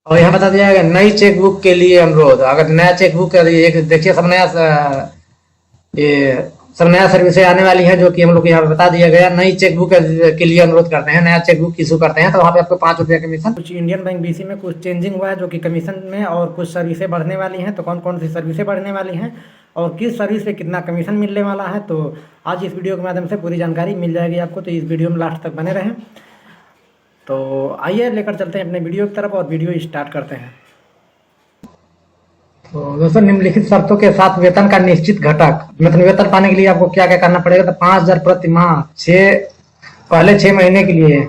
और यहाँ बता दिया गया नई चेकबुक के लिए अनुरोध। अगर नया चेकबुक एक देखिए सब नया ये सब नया सर्विसेज आने वाली है, जो कि हम लोग को यहाँ पे बता दिया गया। नई चेकबुक के लिए अनुरोध करते हैं, नया चेकबुक इशू करते हैं तो वहाँ पे आपको 5 रुपये कमीशन। कुछ इंडियन बैंक बीसी में कुछ चेंजिंग हुआ है जो कि कमीशन में, और कुछ सर्विसेज बढ़ने वाली हैं। तो कौन कौन सी सर्विसेज बढ़ने वाली हैं और किस सर्विस पे कितना कमीशन मिलने वाला है, तो आज इस वीडियो के माध्यम से पूरी जानकारी मिल जाएगी आपको। तो इस वीडियो में लास्ट तक बने रहें। तो आइए लेकर चलते हैं अपने वीडियो की तरफ और वीडियो स्टार्ट करते हैं। तो दोस्तों, निम्नलिखित शर्तों के साथ वेतन का निश्चित घटक, मतलब वेतन पाने के लिए आपको क्या क्या करना पड़ेगा। तो 5,000 प्रति माह, पहले 6 महीने के लिए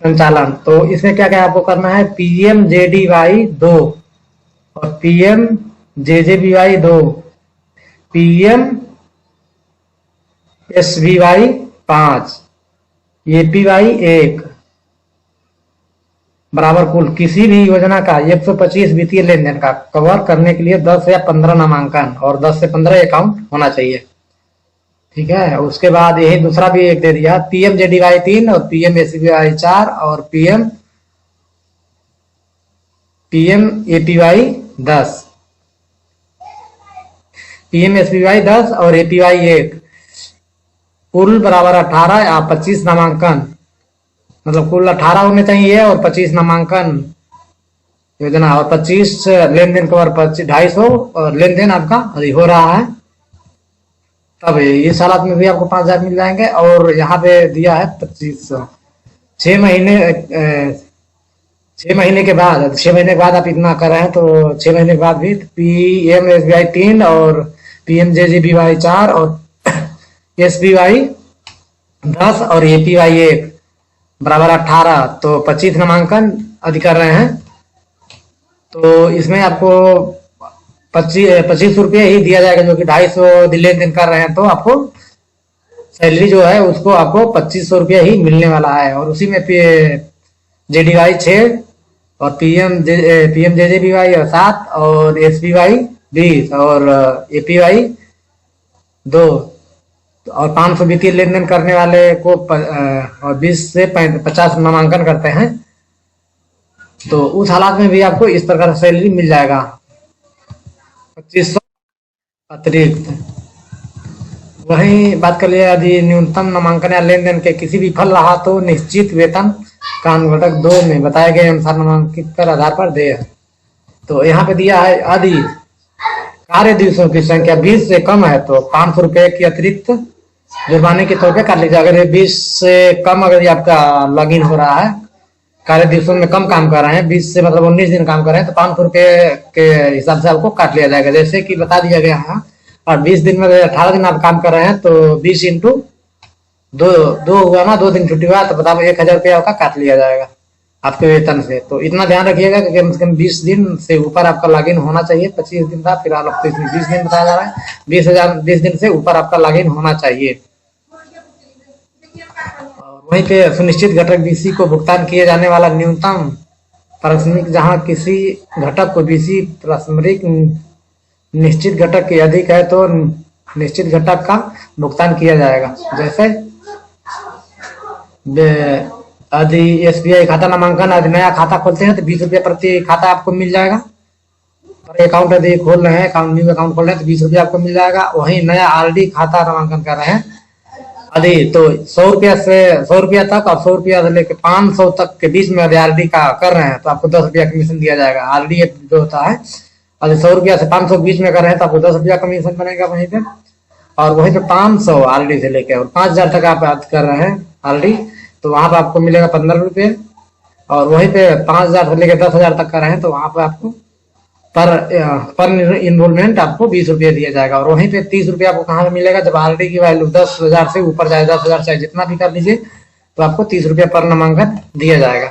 संचालन। तो इसमें क्या क्या आपको करना है, PMJDY 2 और PMJJBY 2, PMSBY 5, APY 1 बराबर कुल किसी भी योजना का 125 वित्तीय लेन देन का कवर करने के लिए 10 या 15 नामांकन और 10 से 15 अकाउंट होना चाहिए। ठीक है। उसके बाद यही दूसरा भी एक दे दिया, PMJDY 3 और PMSBY 4 और PMAPY 10, PMSBY 10 और APY 1, कुल बराबर 18 या 25 नामांकन, मतलब कुल 18 होने चाहिए और 25 नामांकन योजना और 25 लेन देन कवर, 250 लेन देन आपका हो रहा है। तब इस हालत में भी आपको 5,000 मिल जाएंगे। और यहाँ पे दिया है 2500, 6 महीने के बाद, 6 महीने के बाद आप इतना कर रहे हैं तो 6 महीने के बाद भी PMSBY 3 और PMJJBY 4 और SBY 10 और APY 1 बराबर 18, तो 25 नामांकन यदि कर रहे हैं तो इसमें आपको 25 रुपये ही दिया जाएगा, जो कि 250 लेन देन कर रहे हैं तो आपको सैलरी जो है उसको आपको 2500 रुपये ही मिलने वाला है। और उसी में JDY 6 और PMJJBY 7 और SBY 20 और APY 2 और 500 वित्तीय लेन देन करने वाले को और 20 से 50 नामांकन करते हैं तो उस हालात में भी आपको इस प्रकार सैलरी मिल जाएगा 2500 अतिरिक्त। वहीं बात कर लिया, यदि न्यूनतम नामांकन या लेन देन के किसी भी फल रहा तो निश्चित वेतन कानून घटक 2 में बताए गए अनुसार नामांकित कर आधार पर दे। तो यहाँ पे दिया है, यदि कार्य दिवसों की संख्या 20 से कम है तो 500 रुपये की अतिरिक्त जुर्माने के तौर पे काट लीजिए। अगर 20 से कम अगर आपका लॉगिन हो रहा है, कार्य दिवसों में कम काम कर रहे हैं, 20 से मतलब 19 दिन काम कर रहे हैं, तो 500 रुपये के हिसाब से आपको काट लिया जाएगा। जैसे कि बता दिया गया है, और 20 दिन में 18 दिन आप काम कर रहे हैं तो 20 इंटू 2 हुआ ना, 2 दिन छुट्टी हुआ तो बताओ 1,000 रुपया आपका काट लिया जाएगा आपके वेतन से। तो इतना ध्यान रखिएगा कि कम से कम 20 दिन से ऊपर आपका लॉगिन होना चाहिए। 25 दिन था, फिलहाल आपको इसमें 20 दिन बताया जा रहा है। 20 दिन से ऊपर आपका लॉगिन होना चाहिए। और वहीं पे सुनिश्चित घटक BC को भुगतान किए जाने वाला न्यूनतम पारिश्रमिक, जहां किसी घटक को BC पारिश्रमिक निश्चित घटक के अधिक है तो निश्चित घटक का भुगतान किया जाएगा। जैसे यदि SBI खाता नामांकन, यदि नया खाता खोलते हैं तो 20 रुपये प्रति खाता आपको मिल जाएगा। और अकाउंट यदि खोल रहे हैं, न्यू अकाउंट खोल रहे हैं तो 20 रुपये आपको मिल जाएगा। वहीं नया RD खाता नामांकन कर रहे हैं यदि, तो 100 रुपया से 100 रुपया तक और 100 रुपया से लेकर 500 तक के बीच में यदि RD का कर रहे हैं तो आपको 10 रुपया कमीशन दिया जाएगा। RD जो होता है, यदि 100 रुपया से 500 के बीच में कर रहे हैं तो आपको 10 रुपया कमीशन बनेगा वहीं पे। और वहीं पे 500 RD से लेकर और 5,000 तक आप याद कर रहे हैं RD, तो वहां पर आपको मिलेगा 15 रुपये। और वहीं पे 5,000 से लेकर 10,000 तक कर रहे हैं तो वहां पे आपको पर इनरोलमेंट आपको 20 रुपये दिया जाएगा। और वहीं पे 30 रुपये आपको कहाँ पे मिलेगा, जब RD की वैल्यू 10,000 से ऊपर जाए, 10,000 चाहे जितना भी कर लीजिए, तो आपको 30 रुपये पर नामांकन दिया जाएगा।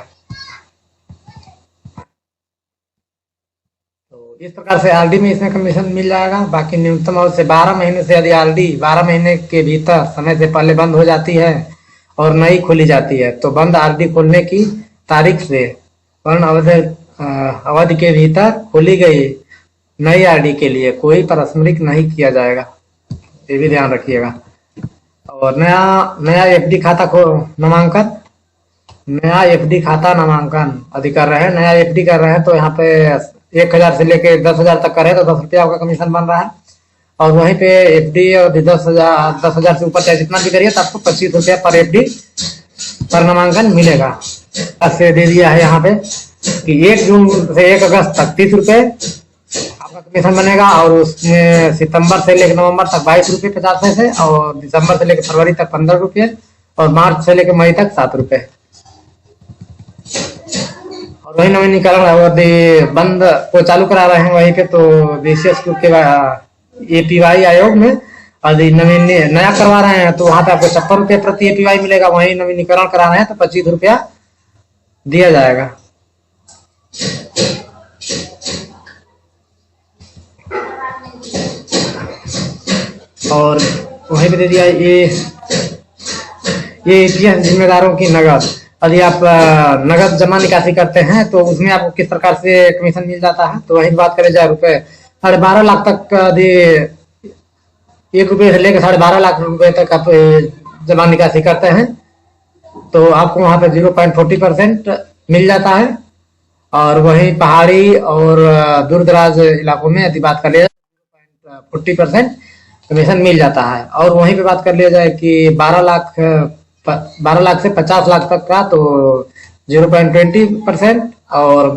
तो इस प्रकार से RD में इसमें कमीशन मिल जाएगा। बाकी न्यूनतम और से 12 महीने से यदि RD 12 महीने के भीतर समय से पहले बंद हो जाती है और नई खोली जाती है तो बंद RD खोलने की तारीख से वर्ण अवधि के भीतर खोली गई नई RD के लिए कोई पारिश्रमिक नहीं किया जाएगा। ये भी ध्यान रखिएगा। और नया FD खाता को नामांकन नया एफडी खाता नामांकन यदि कर रहे हैं, नया एफडी कर रहे हैं तो यहाँ पे 1,000 से लेके 10,000 तक करे तो 10 रुपया आपका कमीशन बन रहा है। और वहीं पे एफडी और 10,000 से ऊपर चाहे जितना भी करिए तो आपको 25 रुपया पर एफडी पर नामांकन मिलेगा। ऐसे दे दिया है यहाँ पे कि 1 जून से 1 अगस्त तक 30 रुपये आपका कमीशन बनेगा, और उसमें सितंबर से लेकर नवंबर तक 22 रुपये 50 पैसे, और दिसंबर से लेकर फरवरी तक 15 रुपये, और मार्च से लेकर मई तक 7 रुपये। और वही नवीनीकरण और बंद को चालू करा रहे हैं वहीं पे, तो बीसीएस के एपीवाई आयोग में यदि नवीन नया करवा रहे हैं तो वहां पे आपको 56 रुपये प्रति एपीवाई मिलेगा। वहीं नवीनीकरण करा रहे हैं तो 25 रुपया दिया जाएगा। और वहीं पे दे दिया ये जिम्मेदारों की नगद, यदि आप नगद जमा निकासी करते हैं तो उसमें आपको किस प्रकार से कमीशन मिल जाता है। तो वही बात करें जाए रुपए 12.5 लाख तक, यदि 1 रुपये से लेकर 12.5 लाख रुपए तक आप जमा निकासी करते हैं तो आपको वहां पे 0.40% मिल जाता है। और वहीं पहाड़ी और दूर दराज इलाकों में यदि बात कर लिया 40% कमीशन मिल जाता है। और वहीं पे बात कर लिया जाए कि 12 लाख से 50 लाख तक का तो 0.20%, और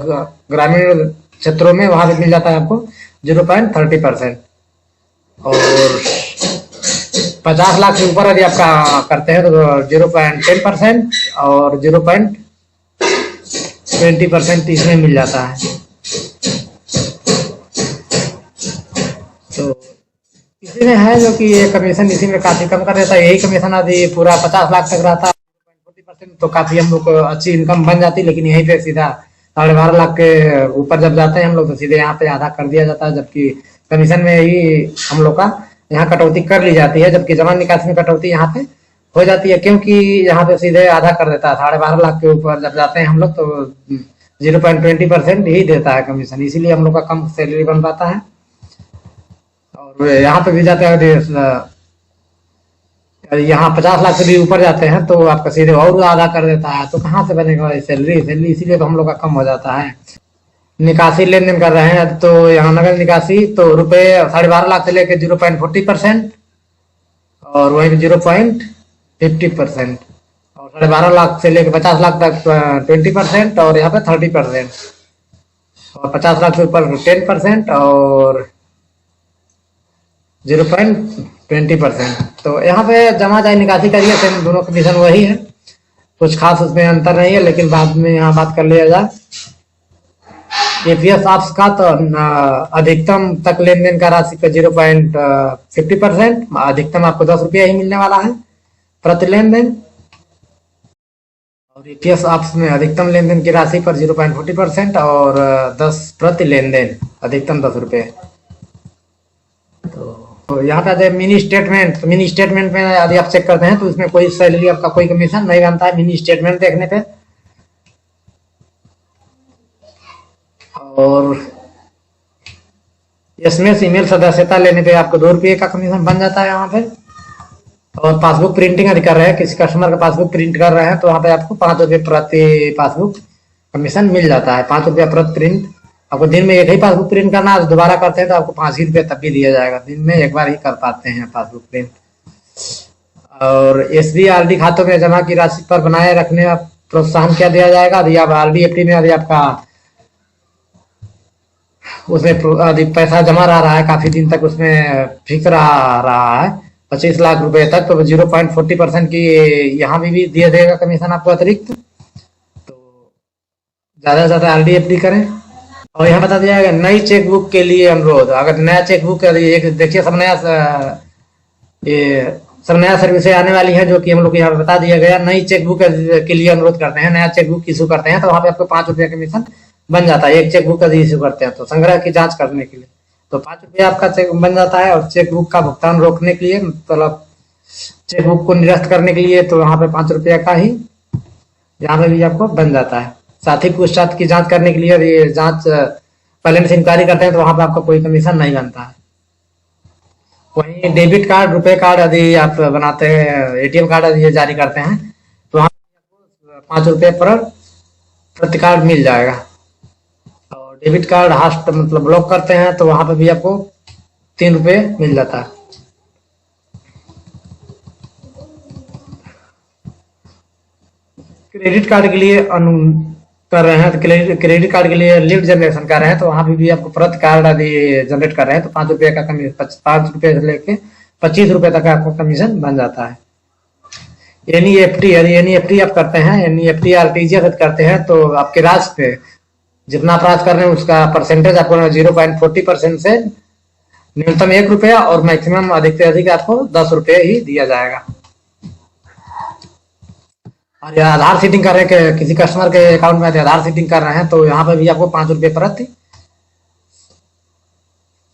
ग्रामीण क्षेत्रों में वहां पे मिल जाता है आपको 0.30%। और 50 लाख से ऊपर यदि आपका करते हैं तो 0.10% और 0.20% इसमें मिल जाता है। तो इसी में है जो कि ये कमीशन इसी में काफी कम कर देता है। यही कमीशन यदि पूरा 50 लाख तक रहता 40% तो काफी हम लोग को अच्छी इनकम बन जाती, लेकिन यहीं पे सीधा 12.5 लाख के ऊपर जब जाते हैं हम लोग तो सीधे यहाँ पे आधा कर दिया जाता है, जबकि कमीशन में ही हम लोग का यहाँ कटौती कर ली जाती है, जबकि जमा निकासी में कटौती यहाँ पे हो जाती है, क्योंकि यहाँ पे सीधे आधा कर देता है। 12.5 लाख के ऊपर जब जाते हैं हम लोग तो 0.20% ही देता है कमीशन, इसीलिए हम लोग का कम सैलरी बन पाता है। और यहाँ पे भी जाते हैं यहाँ 50 लाख से भी ऊपर जाते हैं तो आपका सीधे और आधा कर देता है, तो कहाँ से बनेगा सैलरी, इसीलिए तो हम लोग का कम हो जाता है। निकासी लेन देन कर रहे हैं तो यहाँ नगद निकासी तो रुपए 12.5 लाख से लेकर 0.40%, और वहीं पे 0.50%, और 12.5 लाख से लेकर 50 लाख तक 20%, और यहाँ पे 30%, और 50 लाख से ऊपर 10% और 0.20%। तो यहाँ पे जमा चाहे निकासी करिए सेम दोनों कमीशन वही है, कुछ खास उसमें अंतर नहीं है। लेकिन बाद में यहाँ बात कर लिया जाए एपीएस आपस का तो अधिकतम तक लेन देन का राशि पे 0.50%, अधिकतम आपको 10 रुपया ही मिलने वाला है प्रति लेन देन। और ईपीएस आपस में अधिकतम लेन देन की राशि पर 0.40% और 10 प्रति लेन देन, अधिकतम 10 रुपये। तो यहाँ पे आते मिनी स्टेटमेंट में यदि आप चेक करते हैं तो इसमें कोई सैलरी आपका कोई कमीशन नहीं बनता है मिनी स्टेटमेंट देखने पे। और एसएमएस ईमेल सदस्यता लेने पे आपको 2 रुपये का कमीशन बन जाता है यहाँ पे। और पासबुक प्रिंटिंग यदि कर रहे हैं, किसी कस्टमर का पासबुक प्रिंट कर रहे हैं तो वहाँ पे आपको 5 रुपये प्रति पासबुक कमीशन मिल जाता है। 5 रुपया प्रति प्रिंट, आपको दिन में एक ही पासबुक प्रिंट करना है, दोबारा करते हैं तो आपको 5 ही रुपये तब भी दिया जाएगा। दिन में एक बार ही कर पाते हैं पासबुक प्रिंट। और एसबी आरडी खातों में जमा की राशि पर बनाए रखने का प्रोत्साहन क्या दिया जाएगा। यदि आप आरडी एफडी में यदि आपका उसमें यदि पैसा जमा रहा है काफी दिन तक, उसमें फिक्स रहा है 25 लाख रुपए तक, तो 0.40% की यहाँ भी दिया देगा कमीशन आपको अतिरिक्त। तो ज्यादा से ज्यादा आरडी एफडी करें। और यहाँ बता दिया जाएगा नई चेकबुक के लिए अनुरोध। अगर नया चेकबुक एक देखिए सब नया सर्विसें आने वाली है जो कि हम लोग यहाँ पे बता दिया गया। नई चेकबुक के लिए अनुरोध करते हैं, नया चेकबुक इशू करते हैं तो वहाँ पे आपको 5 रुपया कमीशन बन जाता है। एक चेकबुक का इशू करते हैं तो संग्रह की जांच करने के लिए तो 5 रुपया आपका चेक बन जाता है। और चेकबुक का भुगतान रोकने के लिए, मतलब चेकबुक को निरस्त करने के लिए, तो यहाँ पे 5 रुपया का ही यहाँ पे भी आपको बन जाता है। साथ ही पूछताछ की जांच करने के लिए ये जांच पहले से इंक्वायरी करते हैं तो वहां पे आपका कोई कमीशन नहीं बनता है। वहीं डेबिट कार्ड, रुपए कार्ड यदि आप बनाते हैं, एटीएम कार्ड यदि जारी करते हैं तो वहाँ ₹5 पर प्रति कार्ड मिल जाएगा। और डेबिट कार्ड हास्ट मतलब ब्लॉक करते हैं तो वहां पे भी आपको ₹3 मिल जाता है। क्रेडिट कार्ड के लिए कर रहे हैं तो क्रेडिट कार्ड के लिए लीड जनरेशन कर रहे हैं तो वहां भी आपको प्रति कार्ड यदि जनरेट कर रहे हैं तो ₹5 का कमीशन, ₹5 से लेके ₹25 तक आपको कमीशन बन जाता है। एनईएफटी यदि एनईएफटी आप करते हैं, एनईएफटी आरटीजीएस करते हैं तो आपके राशि पे जितना अपराध कर रहे हैं उसका परसेंटेज आपको 0.40% से न्यूनतम ₹1 और मैक्सिमम अधिक से अधिक आपको ₹10 ही दिया जाएगा। और आधार सीडिंग कर रहे हैं किसी कस्टमर के अकाउंट में आधार सीडिंग कर रहे हैं तो यहाँ पे भी आपको ₹5 प्रति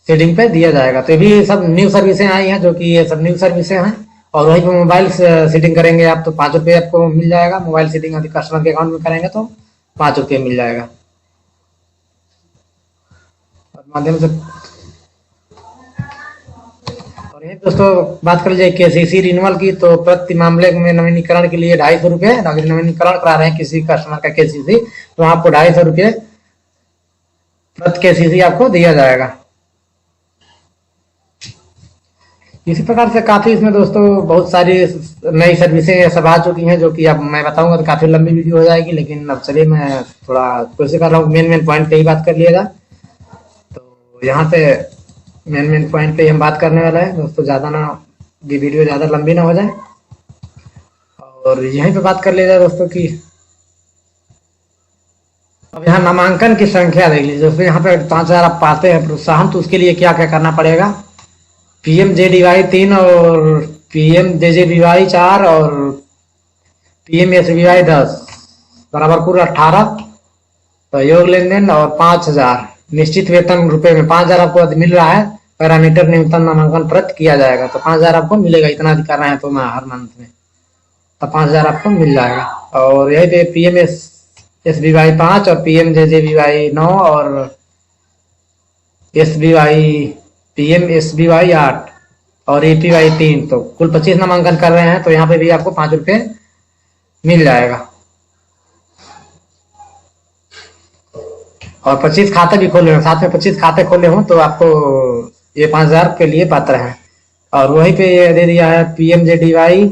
सीडिंग पे दिया जाएगा। तो ये भी सब न्यू सर्विसें आई हैं जो कि ये सब न्यू सर्विसें हैं। और वहीं पे मोबाइल सीडिंग करेंगे आप तो ₹5 आपको मिल जाएगा। मोबाइल सीडिंग यदि कस्टमर के अकाउंट में करेंगे तो ₹5 मिल जाएगा। और माध्यम से और ये दोस्तों बात कर लीजिए केसीसी रिन्यूअल की तो प्रति मामले में नवीनीकरण के लिए ₹250 अगर नवीनीकरण करा रहे हैं किसी कस्टमर का केसीसी तो आपको ₹250 प्रति केसीसी आपको दिया जाएगा। इसी प्रकार से काफी इसमें दोस्तों बहुत सारी नई सर्विसें सब आ चुकी हैं जो कि अब मैं बताऊंगा तो काफी लंबी वीडियो हो जाएगी, लेकिन अब चलिए मैं थोड़ा कोशिश कर रहा हूँ मेन पॉइंट पे ही बात कर लिएगा। तो यहाँ पे मेन पॉइंट पे हम बात करने वाला है दोस्तों, ज्यादा ना ये वीडियो ज्यादा लंबी ना हो जाए। और यहीं पे बात कर लिया जाए दोस्तों की अब यहाँ नामांकन की संख्या देख लीजिए दोस्तों। यहाँ पे 5000 आप पाते हैं प्रोत्साहन तो उसके लिए क्या क्या करना पड़ेगा। PMJDY 3 और PMJJBY 4 और PMSBY 10 बराबर कुल 18 सहयोग लेन देन और 5000 निश्चित वेतन रुपए में 5000 आपको मिल रहा है। पैरामीटर न्यूनतम नामांकन प्रति किया जाएगा तो 5000 आपको मिलेगा। इतना कर रहे हैं तो मैं हर मंथ में तो 5000 आपको मिल जाएगा। और यही पे PMSBY 5 और PMJJBY 9 और PMSBY 8 और APY 3 तो कुल 25 नामांकन कर रहे हैं तो यहाँ पे भी आपको ₹5 मिल जाएगा। और 25 खाते भी खोले हो, साथ में 25 खाते खोले हो तो आपको ये 5000 के लिए पात्र है। और वहीं पे ये दे दिया है PMJDY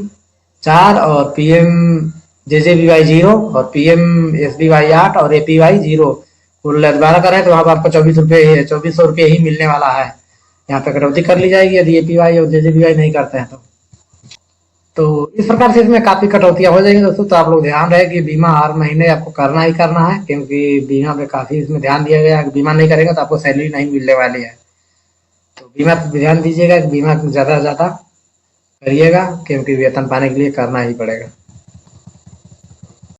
4 और PMJJBY 0 और PMSBY 8 और APY 0 कुल 12 करें तो वहाँ पर आपको ₹2400 ही मिलने वाला है। यहाँ पे कटौती कर ली जाएगी यदि APY और JJBY नहीं करते हैं तो इस प्रकार से इसमें काफी कटौतियां हो जाएंगी दोस्तों। तो आप लोग ध्यान रहे कि बीमा हर महीने आपको करना ही करना है क्योंकि बीमा पे काफी इसमें ध्यान दिया गया है। बीमा नहीं करेंगे तो आपको सैलरी नहीं मिलने वाली है। तो बीमा पे ध्यान दीजिएगा, बीमा ज्यादा से ज्यादा करिएगा क्योंकि वेतन पाने के लिए करना ही पड़ेगा।